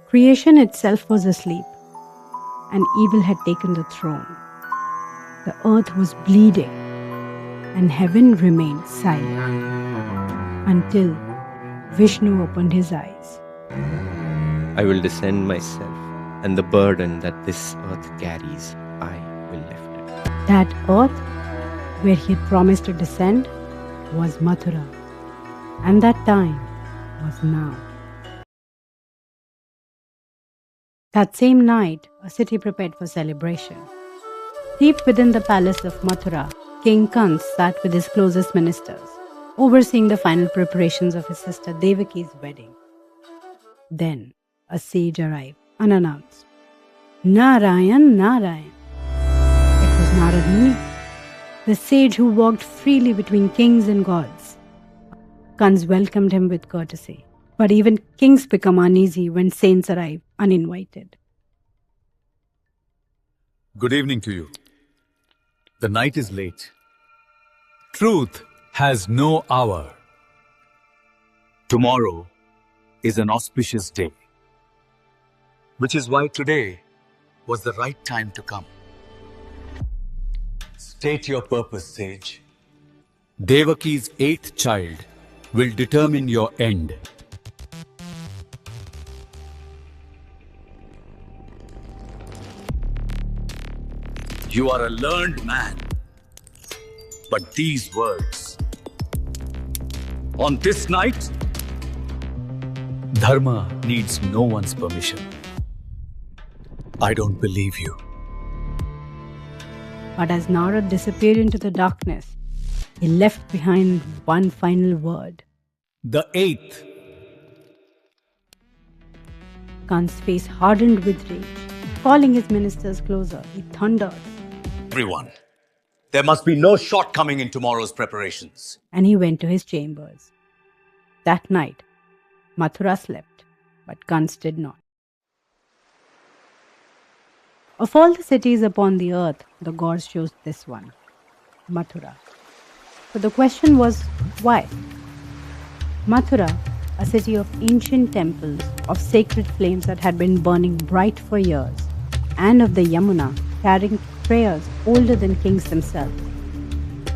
Creation itself was asleep, and evil had taken the throne. The earth was bleeding, and heaven remained silent until Vishnu opened his eyes. I will descend myself, and the burden that this earth carries, I will lift it. That earth, where he had promised to descend, was Mathura, and that time was now. That same night, a city prepared for celebration. Deep within the palace of Mathura, King Kans sat with his closest ministers, overseeing the final preparations of his sister Devaki's wedding. Then, a sage arrived, unannounced. Narayan, Narayan. It was Narad Muni, the sage who walked freely between kings and gods. Kans welcomed him with courtesy, but even kings become uneasy when saints arrive uninvited. Good evening to you. The night is late. Truth has no hour. Tomorrow is an auspicious day, which is why today was the right time to come. State your purpose, sage. Devaki's 8th child will determine your end. You are a learned man, but these words, on this night, Dharma needs no one's permission. I don't believe you. But as Narad disappeared into the darkness, he left behind one final word. The 8th. Kans' face hardened with rage. Calling his ministers closer, he thundered. Everyone, there must be no shortcoming in tomorrow's preparations. And he went to his chambers. That night, Mathura slept, but Kans did not. Of all the cities upon the earth, the gods chose this one, Mathura. But the question was, why? Mathura, a city of ancient temples, of sacred flames that had been burning bright for years, and of the Yamuna, carrying prayers older than kings themselves.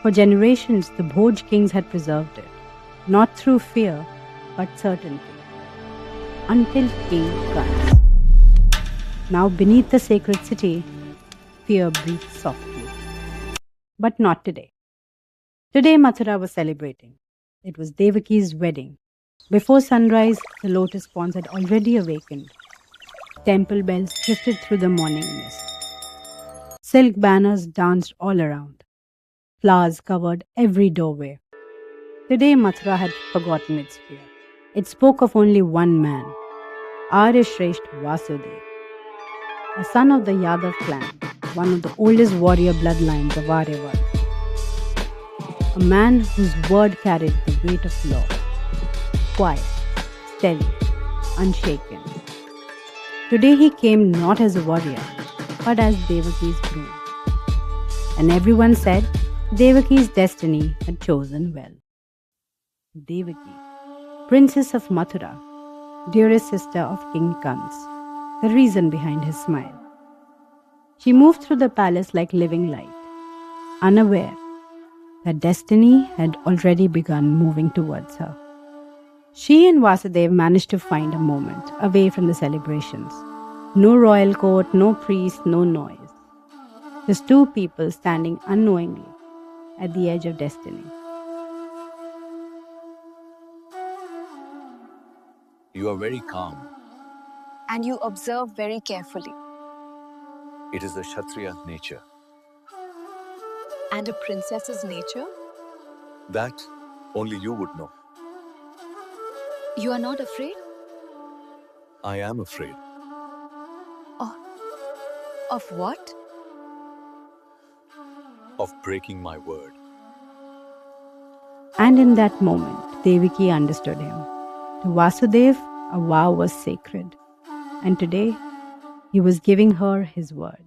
For generations, the Bhoj kings had preserved it, not through fear, but certainty, until King Kans. Now beneath the sacred city, fear breathed softly. But not today. Today Mathura was celebrating. It was Devaki's wedding. Before sunrise, the lotus ponds had already awakened. Temple bells drifted through the morning mist. Silk banners danced all around. Flowers covered every doorway. Today Mathura had forgotten its fear. It spoke of only one man, Aryashreshth Vasudev, a son of the Yadav clan, one of the oldest warrior bloodlines of Aryavad. A man whose word carried the weight of law. Quiet, steady, unshaken. Today he came not as a warrior, but as Devaki's groom. And everyone said Devaki's destiny had chosen well. Devaki, princess of Mathura, dearest sister of King Kans, the reason behind his smile. She moved through the palace like living light, unaware that destiny had already begun moving towards her. She and Vasudev managed to find a moment away from the celebrations. No royal court, no priest, no noise. Just two people standing unknowingly at the edge of destiny. You are very calm. And you observe very carefully. It is the Kshatriya nature. And a princess's nature? That only you would know. You are not afraid? I am afraid. Of what? Of breaking my word. And in that moment, Devaki understood him. To Vasudev, a vow was sacred. And today, he was giving her his word.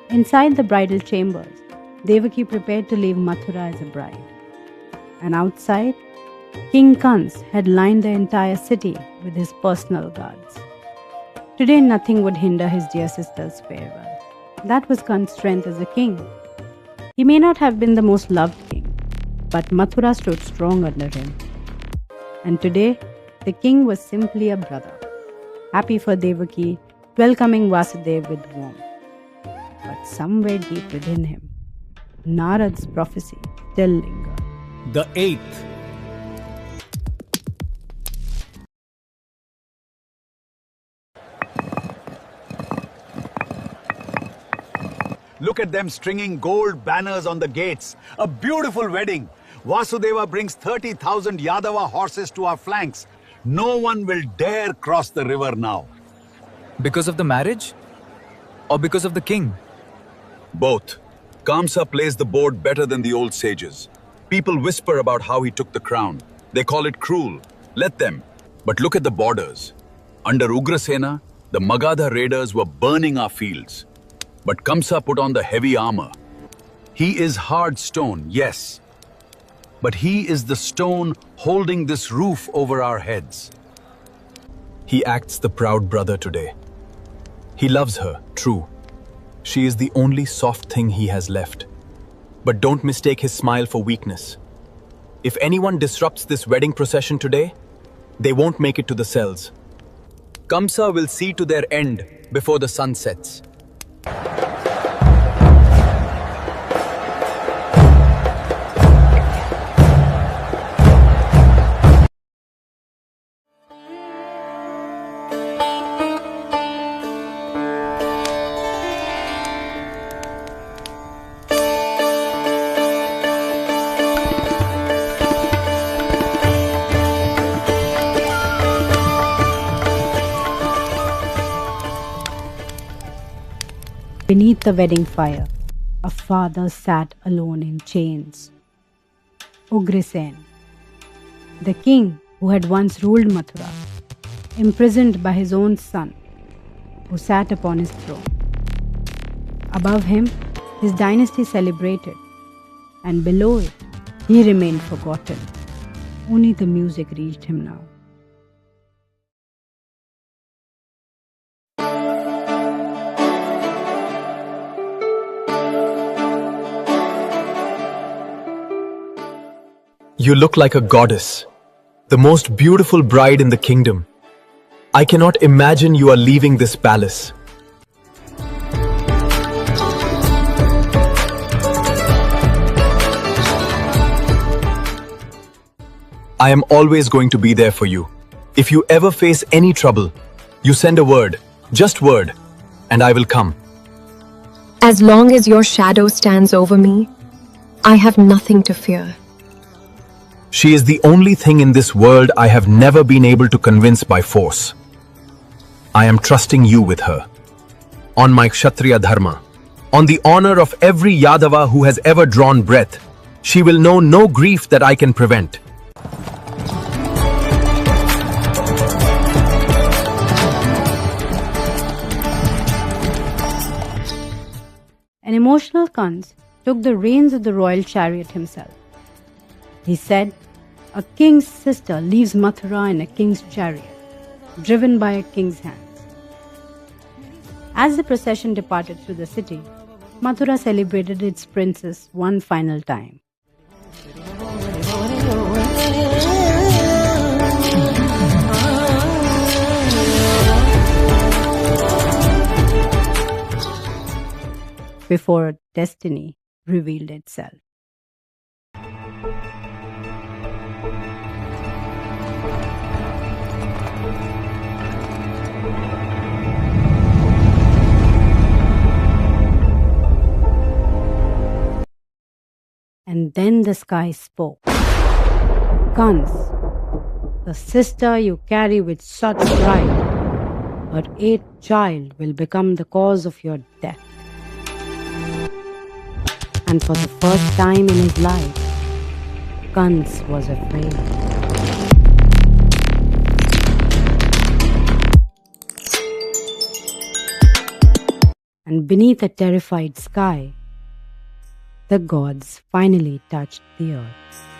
Inside the bridal chambers, Devaki prepared to leave Mathura as a bride. And outside, King Kans had lined the entire city with his personal guards. Today, nothing would hinder his dear sister's farewell. That was Kans' strength as a king. He may not have been the most loved king, but Mathura stood strong under him. And today, the king was simply a brother, happy for Devaki, welcoming Vasudeva with warmth. But somewhere deep within him, Narad's prophecy still lingered. The eighth. Look at them stringing gold banners on the gates. A beautiful wedding. Vasudeva brings 30,000 Yadava horses to our flanks. No one will dare cross the river now. Because of the marriage? Or because of the king? Both. Kamsa plays the board better than the old sages. People whisper about how he took the crown. They call it cruel. Let them. But look at the borders. Under Ugrasena, the Magadha raiders were burning our fields. But Kamsa put on the heavy armor. He is hard stone, yes. But he is the stone holding this roof over our heads. He acts the proud brother today. He loves her, true. She is the only soft thing he has left. But don't mistake his smile for weakness. If anyone disrupts this wedding procession today, they won't make it to the cells. Kamsa will see to their end before the sun sets. Beneath the wedding fire, a father sat alone in chains. Ugrasen, the king who had once ruled Mathura, imprisoned by his own son, who sat upon his throne. Above him, his dynasty celebrated, and below it, he remained forgotten. Only the music reached him now. You look like a goddess, the most beautiful bride in the kingdom. I cannot imagine you are leaving this palace. I am always going to be there for you. If you ever face any trouble, you send a word, just word, and I will come. As long as your shadow stands over me, I have nothing to fear. She is the only thing in this world I have never been able to convince by force. I am trusting you with her. On my Kshatriya Dharma, on the honor of every Yadava who has ever drawn breath, she will know no grief that I can prevent. An emotional Kans took the reins of the royal chariot himself. He said, "A king's sister leaves Mathura in a king's chariot, driven by a king's hands." As the procession departed through the city, Mathura celebrated its princess one final time. Before destiny revealed itself. And then the sky spoke. Kans, the sister you carry with such pride, her eighth child will become the cause of your death. And for the first time in his life, Kans was afraid. And beneath a terrified sky, the gods finally touched the earth.